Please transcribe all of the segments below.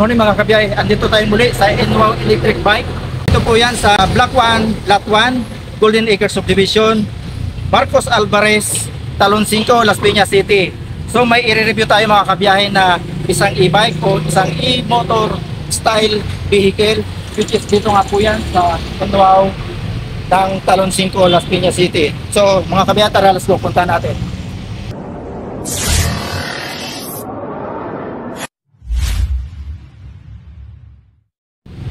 morning mga kabiyay. Andito tayo muli sa N-Wow Electric Bike. Ito po yan sa Block 1, Lot 1, Golden Acres Subdivision, Marcos Alvarez, Talon 5, Las Piñas City. So may i-review tayo mga kabiyay na isang e-bike o isang e-motor style vehicle, which is dito nga po yan sa N-Wow ng Talon 5, Las Piñas City. So mga kabiyay, tara, let's go, punta natin.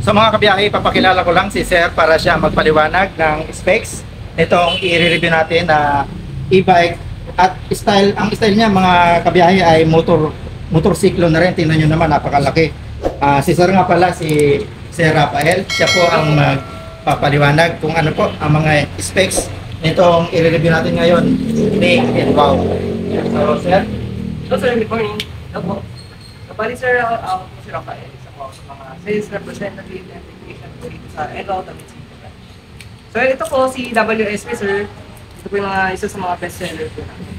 So mga kabiyahe, papakilala ko lang si Sir para siya magpaliwanag ng specs nitong i-review natin na e-bike. At style, ang style niya mga kabiyahe ay motorsiklo na rin. Tingnan nyo naman, napakalaki. Si Sir nga pala, si Sir Rafael. Siya po ang magpapaliwanag kung ano po ang mga specs nitong i-review natin ngayon ni N-Wow. So Sir? Hello sir, good morning. Hello po. Kapali sir, ako po si Rafael. Sa mga sales representative and technician po dito sa N-Wow Talon 5. So ito po si WSP sir. Ito po yung isa sa mga best seller po natin.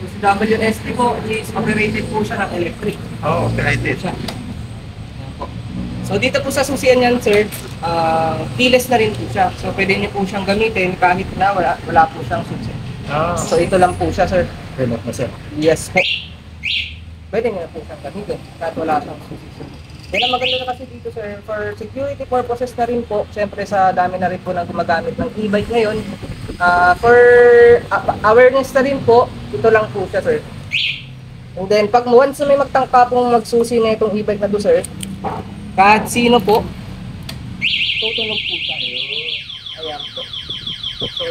So si WSP po is operated po siya ng electric. Oh, operated siya. So dito po sa susian yan sir, keyless na rin po siya. So pwede niyo po siyang gamitin kahit na wala po siyang susi. Oh. So ito lang po siya sir. Remote na sir. Yes po. Pwede niyo na po siyang gamitin kahit wala siyang susi. Kaya maganda na kasi dito sir, for security purposes na rin po, syempre sa dami na rin po nang gumagamit ng e-bike ngayon. For awareness na rin po, ito lang po siya sir. And then pag once may magtangka pong magsusi na itong e-bike na to sir, kahit sino po, tutunog po siya. Ayan po. So,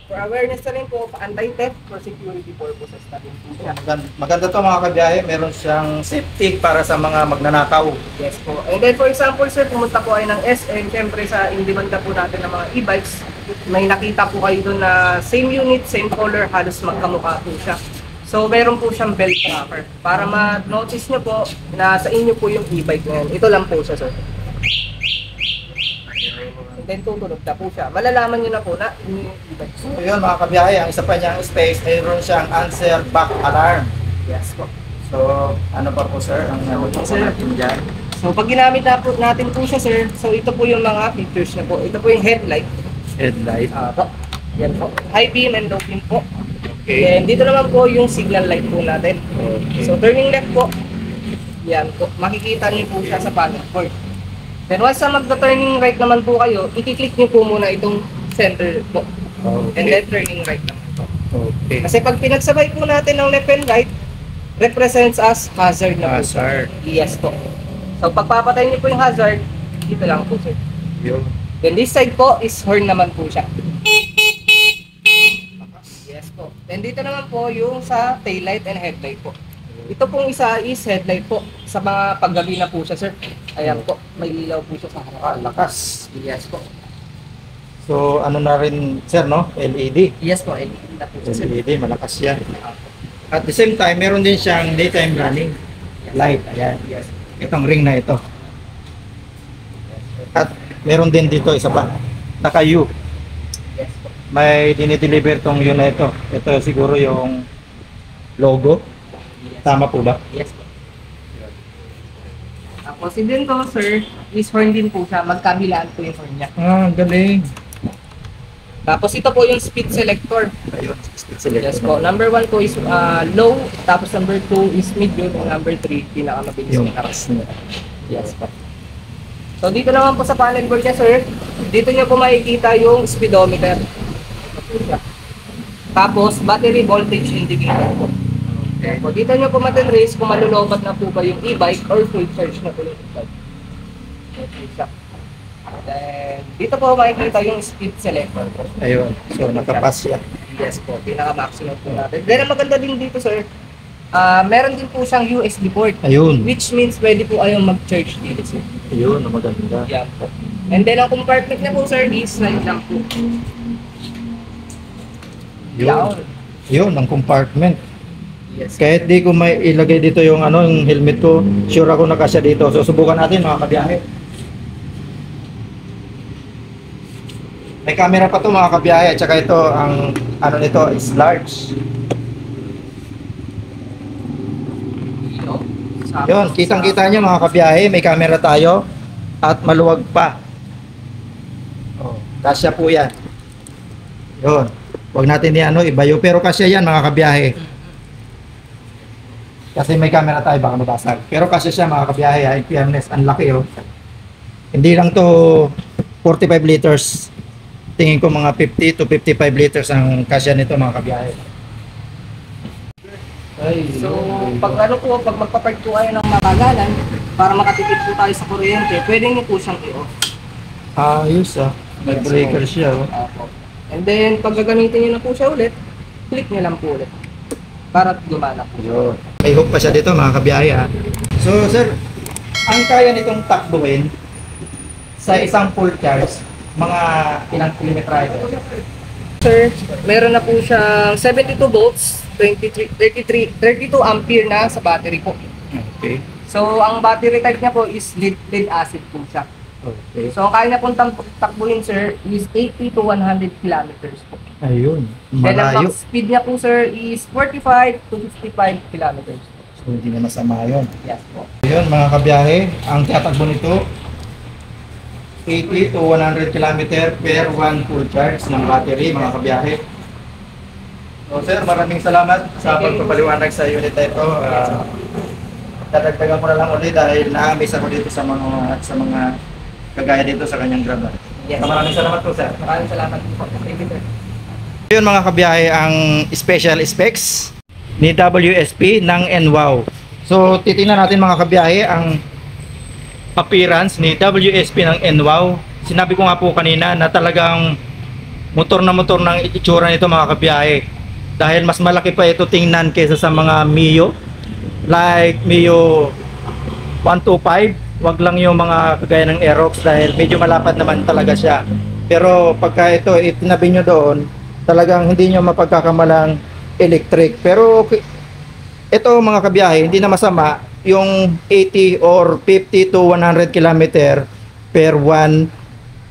for awareness na rin po, anti-theft for security purposes na rin po siya. Maganda to mga kabiyahe, meron siyang safety para sa mga magnanakaw. Yes po. And then for example sir, pumunta po kayo ng SM, syempre sa in-demand po natin ng mga e-bikes, may nakita po kayo doon na same unit, same color, halos magkamukha po siya. So meron po siyang belt tracker para ma-notice nyo po na sa inyo po yung e-bike ngayon. Ito lang po siya sir. And then tutunog na po siya. Malalaman nyo na po na yung e-bike. So yun mga kabiyahe, ang isa pa niyang space, mayroon siyang answer back alarm. Yes po. So ano pa po sir ang sir natin dyan? So pag ginamit na po natin po siya sir, so ito po yung mga features na po. Ito po yung headlight. Headlight. Po. Yan po. High beam and low beam po. Okay. And dito naman po yung signal light po natin. Okay. So turning left po. Yan po. Makikita niyo po siya sa panel board. Then once na magta-turning right naman po kayo, i-click niyo po muna itong center po. Okay. And then turning right naman po. Okay. Kasi pag pinagsabay po natin ng left and right, represents as hazard na po. Hazard. Yes po. So pagpapatay niyo po yung hazard, dito lang po sir. Yun. Then this side po is horn naman po siya. Yes po. Then dito naman po yung sa taillight and headlight po. Ito pong isa is headlight po. Sa mga paggabi na po siya sir. Ayan po, may ilaw po siya sa harap. Lakas. Yes po. So ano na rin sir no? LED. Yes po, LED na po siya sir. LED, malakas yan. At the same time, meron din siyang daytime running light. Ayan. Yes. Itong ring na ito. At meron din dito isa pa. Naka-U. Yes po. May dinideliver tong yun na ito. Ito siguro yung logo. Yes. Tama po ba? Yes po. Tapos din to sir, is horn din po siya. Magkabilaan po yung horn niya. Galing. Tapos ito po yung speed selector. Ayun, speed selector. Yes po. Number 1 po is low, tapos number 2 is medium, and number 3 pinakamabilis Yung niya. taas niya. Yes po. So dito naman po sa panel board niya sir, dito niyo po makikita yung speedometer. Ito po siya. Tapos battery voltage indicator po. Okay. So dito niyo po matin-raise kung malulobat na po ba yung e-bike or full charge na po yung e-bike. Okay siya. Then dito po makikita yung speed selector po. Ayun. So nakapas siya. Yes po, pinaka-maximum po natin. Then ang maganda din dito sir, meron din po siyang USB port. Ayun. Which means pwede po kayong mag-charge dito sir. Ayun, maganda. Yan po. And then ang compartment niya po sir is slide lang po. Yun. Yun, ang compartment. Yes. Kahit di ko may ilagay dito yung ano, yung helmet ko, sure ako nakasya dito. So subukan natin mga kabiyahe. May camera pa to mga kabiyahe, at saka ito ang ano nito is large. Yun, kitang-kita nyo mga kabiyahe, may camera tayo at maluwag pa. Oh, kasya po yan. Yun. Huwag natin ibayo, pero kasya yan mga kabiyahe. Kasi may camera tayo, baka mabasag. Pero kasya siya mga kabiyahe, in fairness, ang laki oh. Hindi lang to 45 liters. Tingin ko mga 50 to 55 liters ang kasya nito mga kabiyahe. So, pag magpapark po kayo ng matagalan, para makatipid po tayo sa kuryente, pwede nyo po siyang i-off. Ayos may breaker siya oh. And then, pag gagamitin nyo na po siya ulit, click nyo lang po ulit. Para gumana po. Yun. May hook pa siya dito mga kabiyahe ha. So sir, ang kaya nitong takbuhin sa isang full charge, mga ilang kilometra ito? Sir, meron na po siyang 72 volts, 32 ampere na sa battery po. Okay. So, ang battery type niya po is lead acid po siya. Okay. So, ang kaya niya pong takbuhin, sir, is 80 to 100 kilometers po. Ayun. Then, ang Malayo. max speed niya po, sir, is 45 to 55 kilometers po. So hindi na masama yun. Yes po. Ayun mga kabiyahe, ang tatakbo nito 80 to 100 km per one full charge ng battery mga kabiyahe. So sir, maraming salamat sa pagpapaliwanag sa unit na ito. Dadagdagan ko na lang ulit dahil na-amaze ako dito sa mga kagaya dito sa kanyang grab. Yes. Maraming salamat po sir. Maraming salamat po. Thank you, sir. Yun mga kabiyahe, ang special specs ni WSP ng NWOW. So titingnan natin mga kabiyahe ang appearance ni WSP ng NWOW. Sinabi ko nga po kanina na talagang motor ng itsura nito mga kabiyahe. Dahil mas malaki pa ito tingnan kaysa sa mga Mio. Like Mio 125. Wag lang yung mga kagaya ng Aerox dahil medyo malapad naman talaga siya. Pero pagka ito itinabi nyo doon, talagang hindi nyo mapagkakamalang electric. Pero ito mga kabiyahe, hindi na masama yung 80 or 50 to 100 km per one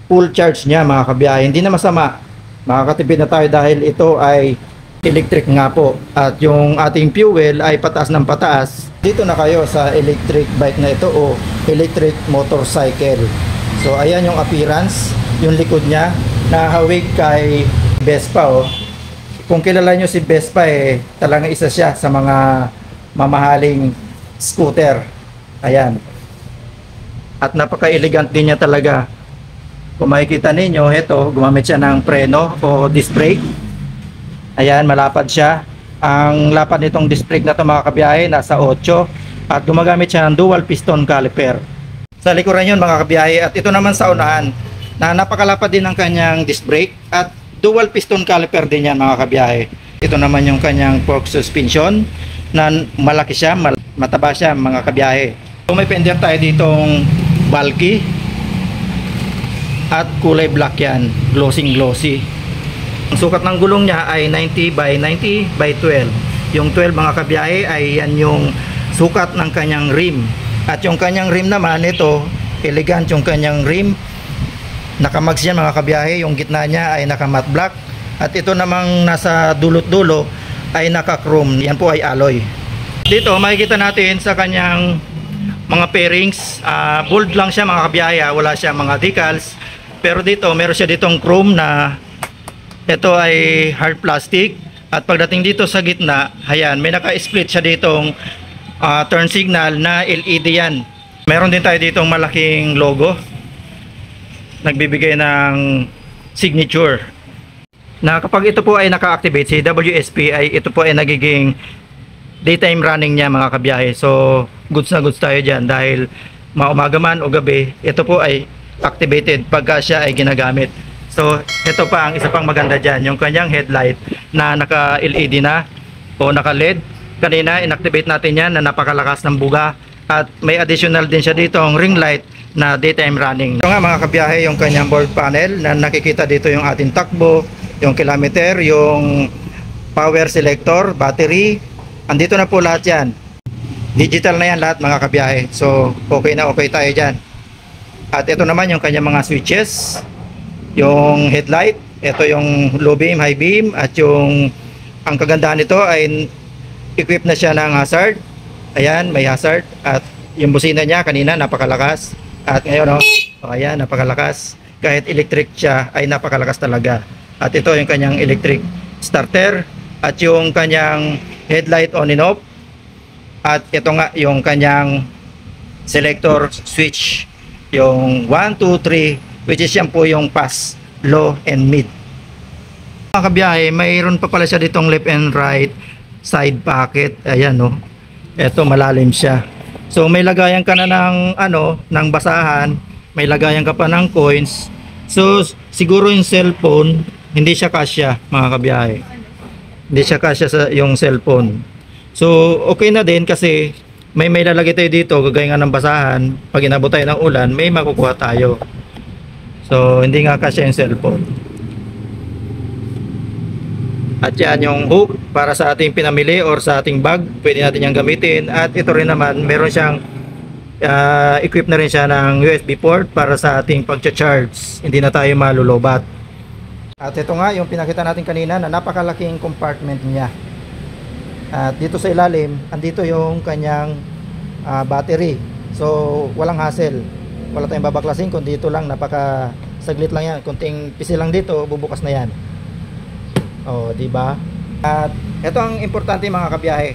full charge niya mga kabiyahe. Hindi na masama. Makakatipid na tayo dahil ito ay electric nga po. At yung ating fuel ay pataas ng pataas. Dito na kayo sa electric bike na ito o electric motorcycle. So ayan yung appearance, yung likod niya, nahawig kay Vespa oh. Kung kilala nyo si Vespa talagang isa siya sa mga mamahaling scooter. Ayan. At napaka-elegant din niya talaga. Kung makikita ninyo, ito, gumamit siya ng preno o disc brake. Ayan, malapad siya. Ang lapad nitong disc brake na ito mga kabiyahe, nasa 8. At gumagamit siya ng dual piston caliper. Sa likuran yun mga kabiyahe. At ito naman sa unahan, na napakalapad din ng kanyang disc brake. At dual piston caliper din yan mga kabiyahe. Ito naman yung kanyang fork suspension na malaki siya, mataba siya mga kabiyahe. So may fender tayo ditong bulky at kulay black yan, glossy. Ang sukat ng gulong niya ay 90 by 90 by 12. Yung 12 mga kabiyahe ay yan yung sukat ng kanyang rim. At yung kanyang rim naman, ito, elegant yung kanyang rim. Nakamags yan mga kabiyahe, yung gitna niya ay naka matte black. At ito namang nasa dulot-dulo ay naka chrome, yan po ay alloy. Dito makikita natin sa kanyang mga pairings, bold lang siya mga kabiyahe, wala siya mga decals. Pero dito meron siya ditong chrome na ito ay hard plastic. At pagdating dito sa gitna, ayan, may naka-split siya ditong turn signal na LED yan. Meron din tayo ditong malaking logo, nagbibigay ng signature. Na kapag ito po ay naka-activate si WSP, ay ito po ay nagiging daytime running niya mga kabiyahe. So goods na goods tayo dyan dahil maumaga man o gabi, ito po ay activated pagka siya ay ginagamit. So ito pa ang isa pang maganda dyan, yung kanyang headlight na naka-LED na o naka-LED. Kanina inactivate natin yan na napakalakas ng buga. At may additional din siya dito ang ring light na daytime running. Ito nga mga kabiyahe yung kanyang board panel na nakikita dito yung ating takbo, yung kilometer, yung power selector, battery. Andito na po lahat yan. Digital na yan lahat mga kabiyahe. So okay na okay tayo dyan. At ito naman yung kanyang mga switches, yung headlight, ito yung low beam, high beam, at yung ang kagandahan nito ay equipped na siya ng hazard. Ayan, may hazard. At yung busina niya kanina napakalakas. At ngayon, ayan, napakalakas. Kahit electric siya ay napakalakas talaga. At ito yung kanyang electric starter. At yung kanyang headlight on and off. At ito nga yung kanyang selector switch. Yung 1, 2, 3, which is yan po yung pass, low, and mid. Mga kabiyahe, mayroon pa pala siya ditong left and right side pocket. Ayan, no. Ito, malalim siya. So, may lagayan ka na ng, ng basahan. May lagayan ka pa ng coins. So, siguro yung cellphone, hindi siya kasya, mga kabiyahe. Hindi siya kasya sa yung cellphone. So, okay na din kasi may lalagay tayo dito, gagaya nga ng basahan. Pag inabot tayo ng ulan, may makukuha tayo. So, hindi nga kasya yung cellphone. At yan yung hook para sa ating pinamili or sa ating bag. Pwede natin yung gamitin. At ito rin naman, meron siyang equip na rin siya ng USB port para sa ating pag-charge. Hindi na tayo malulobat. At ito nga yung pinakita natin kanina na napakalaking compartment niya. At dito sa ilalim, andito yung kanyang battery. So, walang hassle. Wala tayong babaklasin, kundi dito lang, saglit lang yan. Kunting pisi lang dito, bubukas na yan. Oh, di ba? At ito ang importante mga kabiyahe.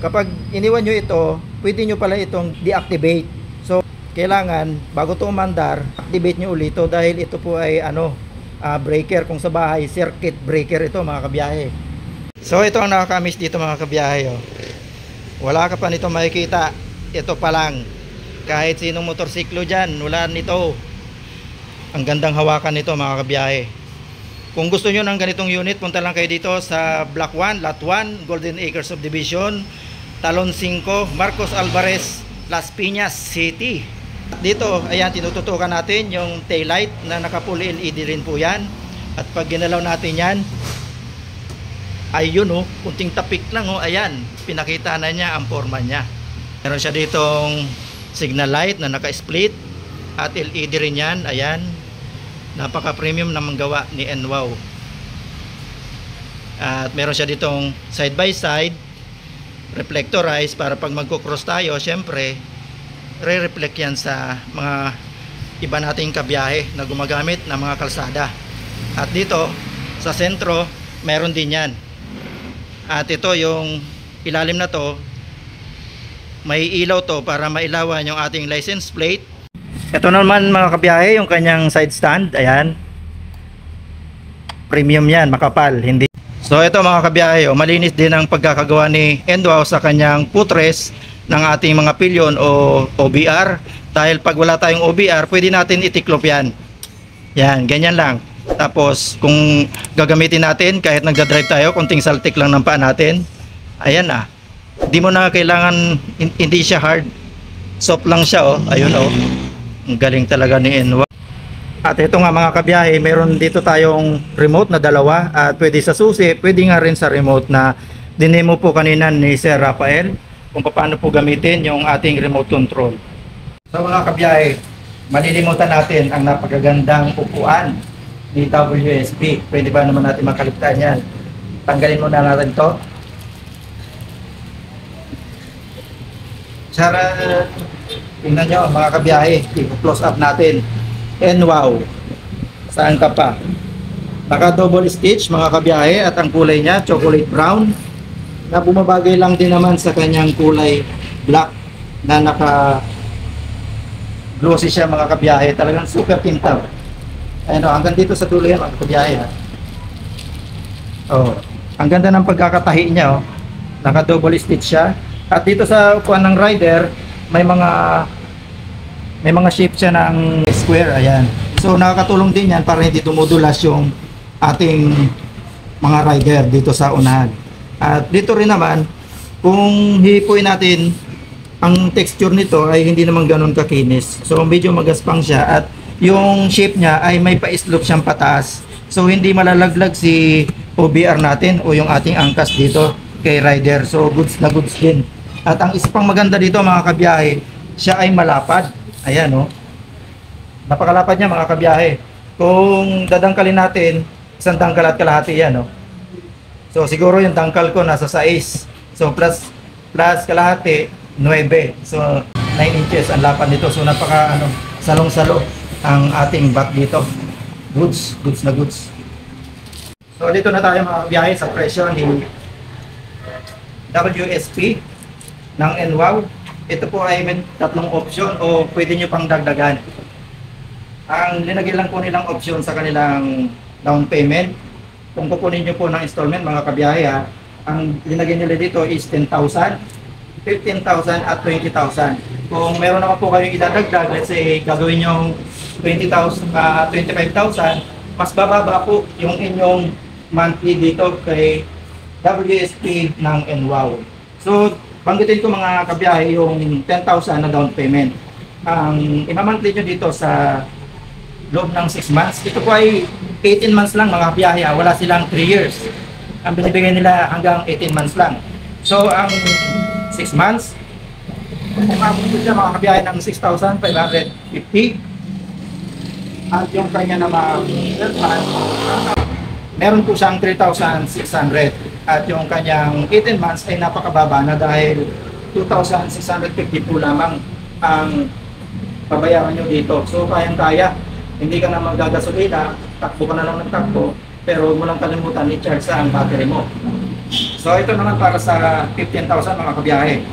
Kapag iniwan nyo ito, pwede nyo pala itong deactivate. So, kailangan bago ito umandar, activate nyo ulit ito dahil ito po ay breaker kung sa bahay, circuit breaker ito mga kabiyahe. So, ito ang nakakamiss dito mga kabiyahe. Oh. Wala ka pa nito makikita. Ito pa lang. Kahit sinong motorsiklo dyan, wala nito. Ang gandang hawakan nito mga kabiyahe. Kung gusto nyo ng ganitong unit, punta lang kayo dito sa Block 1, Lot 1, Golden Acres Subdivision, Talon 5, Marcos Alvarez, Las Piñas City. Dito, ayan, tinututukan natin yung taillight na naka-full LED rin po yan. At pag ginalaw natin yan, ayun oh, kunting tapik lang oh, ayan, pinakita na niya ang forma niya. Meron siya ditong signal light na naka-split at LED rin yan, ayan. Napaka-premium na manggawa ni NWOW. At meron siya ditong side by side reflectorized para pag magko-cross tayo, syempre re-reflect yan sa mga iba nating kabiyahe na gumagamit ng mga kalsada. At dito sa sentro meron din yan. At ito yung ilalim na to, may ilaw to para mailawan yung ating license plate. Ito naman mga kabiyahe, yung kanyang side stand, ayan. Premium yan, makapal, hindi. So ito mga kabiyahe, malinis din ang pagkakagawa ni NWOW sa kanyang footrest ng ating mga pilyon o OBR. Dahil pag wala tayong OBR, pwede natin itiklop yan. Yan, ganyan lang. Tapos kung gagamitin natin, kahit nagdadrive tayo, kunting saltik lang ng paa natin, ayan na. Di mo na kailangan, hindi siya hard. Soft lang siya oh, ayun oh. Ang galing talaga ni NWOW. At ito nga mga kabiyahe, meron dito tayong remote na dalawa at pwede sa susi, pwede nga rin sa remote na dinemo po kanina ni Sir Rafael kung paano po gamitin yung ating remote control. So mga kabiyahe, malilimutan natin ang napakagandang upuan ni WSP. Pwede ba naman natin makaligtaan yan? Tanggalin muna natin to. Charot! Tingnan nyo mga kabiyahe, i-close up natin. NWOW, saan ka pa? Naka double stitch mga kabiyahe at ang kulay niya chocolate brown na bumabagay lang din naman sa kanyang kulay black na naka glossy siya mga kabiyahe. Talagang super tintab. Ayun, hanggang dito sa dulo yan mga kabiyahe. Oh, ang ganda ng pagkakatahi niya oh. Naka double stitch siya. At dito sa upuan ng rider, may mga shape siya ng square, ayan. So nakakatulong din yan para hindi dumudulas yung ating mga rider dito sa unahan. At dito rin naman, kung hihipuin natin, ang texture nito ay hindi naman ganun kakinis. So medyo magaspang siya at yung shape niya ay may pa-slope siyang pataas. So hindi malalaglag si OBR natin o yung ating angkas dito kay rider. So goods na goods din. At ang isa pang maganda dito mga kabiyahe, siya ay malapad. Ayan oh. Napakalapad niya mga kabiyahe. Kung dadangkalin natin, isang dangkal at kalahati yan oh. So siguro yung dangkal ko nasa 6. So plus plus kalahati 9. So 9 inches ang lapad nito. So napaka salong-salo ang ating bat dito. Goods na goods. So dito na tayo mga kabiyahe sa presyo ni WSP ng NWOW. Ito po ay may tatlong option o pwede nyo pang dagdagan. Ang linagay lang po nilang option sa kanilang down payment, kung kukunin nyo po ng installment mga kabiyahe ang linagay nila dito is 10,000, 15,000 at 20,000. Kung meron naman po kayong idadagdag, let's say gagawin yung 20,000, 25,000, mas bababa po yung inyong monthly dito kay WSP ng NWOW. So, banggitin ko mga kabiyahe yung 10,000 na down payment. Ang imamonthly nyo dito sa loob ng 6 months, ito po ay 18 months lang mga kabiyahe. Wala silang 3 years. Ang binibigay nila hanggang 18 months lang. So, ang 6 months, kung abot siya mga kabiyahe ng 6,550, at yung kanya na mga 12 months, meron po siyang 3,600. At yung kanyang 18 months ay napakababa na dahil 2,650 po lamang ang babayaran nyo dito. So kayang-kaya, hindi ka na magagasolina, takbo ka na lang ng takbo, pero huwag mo lang kalimutan i-charge sa ang battery mo. So ito naman para sa 15,000 mga kabiyahe.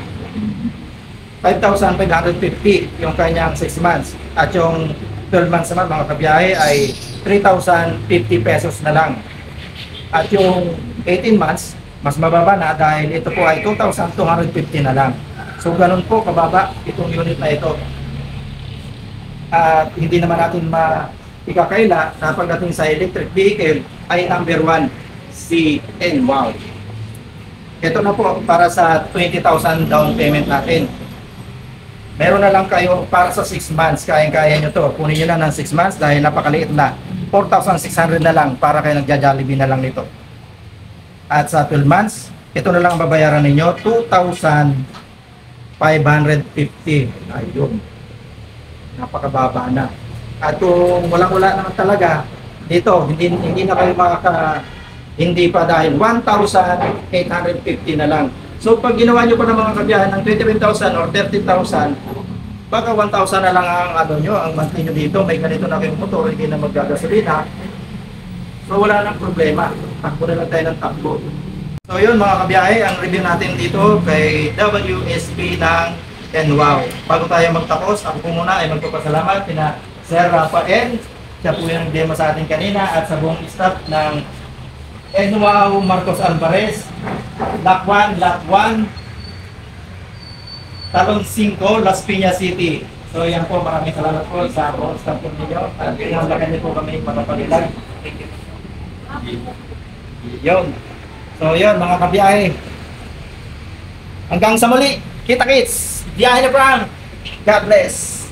5,550 yung kanyang 6 months. At yung 12 months naman mga kabiyahe ay 3,050 pesos na lang. At yung 18 months, mas mababa na dahil ito po ay 2,250 na lang. So ganun po kababa itong unit na ito. At hindi naman natin ikakaila na pagdating sa electric vehicle ay number 1 si NWOW. Ito na po para sa 20,000 down payment natin. Meron na lang kayo para sa 6 months. Kaya-kaya nyo to. Kunin nyo na ng 6 months dahil napakaliit na. 4,600 na lang para kayo nagja-Jollibee na lang nito. At sa 12 months, ito na lang babayaran ninyo, 2,550. Ayun. Napakababa na. At kung walang-wala naman talaga, dito, hindi na kayo hindi pa dahil 1,850 na lang. So pag ginawa nyo pa ng mga kabiyahan ng 25,000 or 30,000, baka 1,000 na lang ang nyo, ang monthly nyo dito. May ganito na kayong motor, hindi na maggagasolina. So wala nang problema. Takbo na lang tayo ng takbo. So yun mga kabiyahe, ang review natin dito kay WSP ng NWOW. Bago tayo magtapos, ako po muna ay magpapasalamat kina Sir Rafael. Siya po yung demo sa atin kanina at sa buong staff ng NWOW Marcos Alvarez, Lot 1, Talon 5, Las Piñas City. So yan po, maraming salamat po sa buong staff po ninyo at pinahalakan niyo po kami magpapalilag. Yun. So yun mga kabiyahe. Hanggang sa muli, kita-kits! Biyahe na Frank! God bless!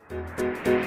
Thank you.